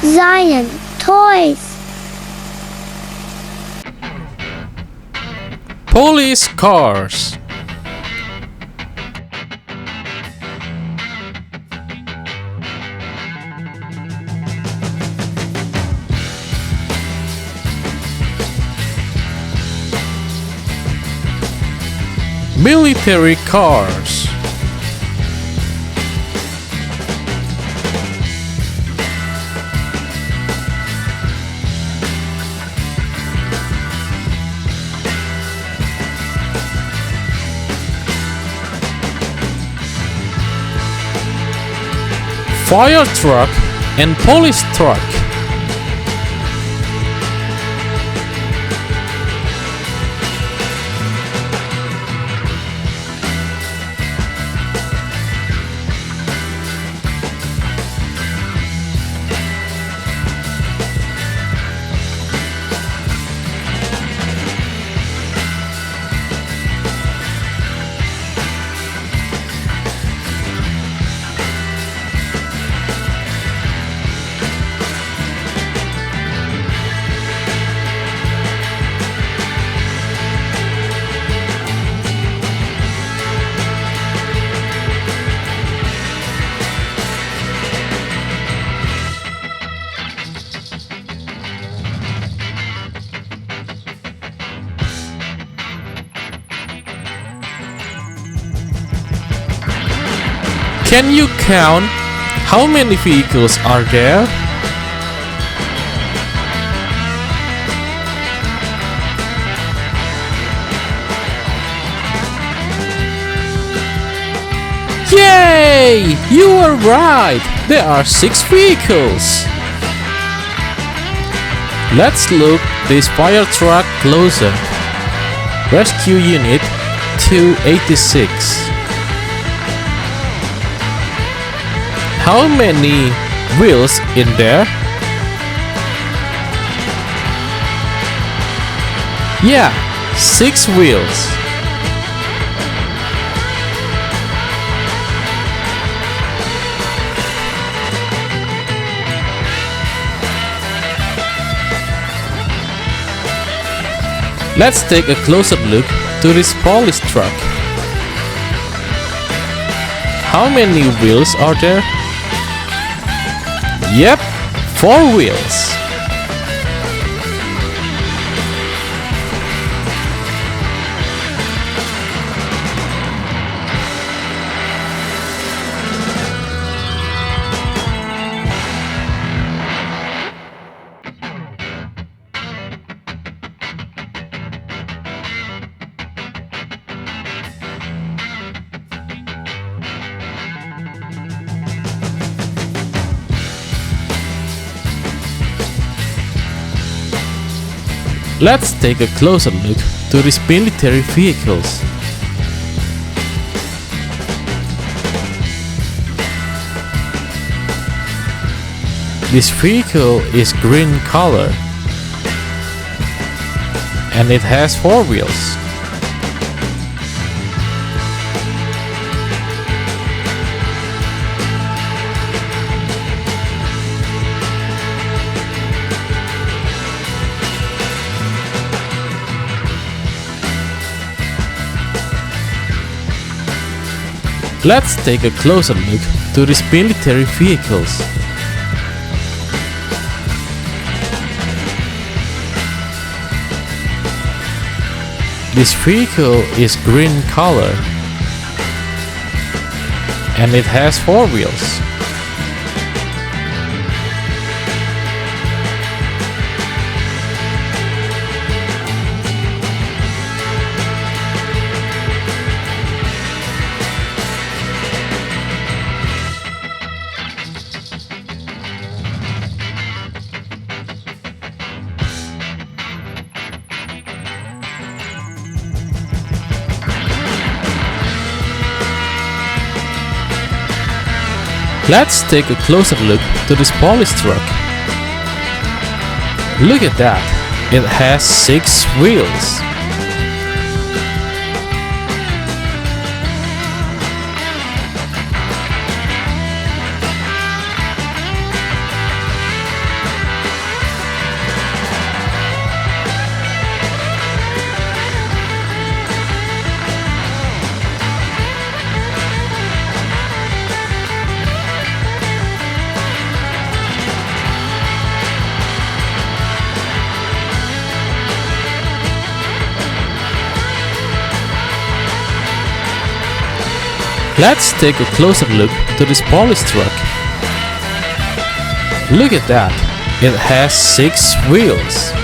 Zion toys. Police cars. Military cars. Fire truck and police truck. Can you count how many vehicles are there? Yay! You are right! There are 6 vehicles. Let's look this fire truck closer. Rescue Unit 286. How many wheels in there? Yeah, 6 wheels. Let's take a closer look to this police truck. How many wheels are there? Yep, 4 wheels. Let's take a closer look to these military vehicles. This vehicle is green color and it has 4 wheels. Let's take a closer look to these military vehicles. This vehicle is green color and it has 4 wheels. Let's take a closer look to this police truck. Look at that, it has 6 wheels. Let's take a closer look to this police truck. Look at that, it has 6 wheels.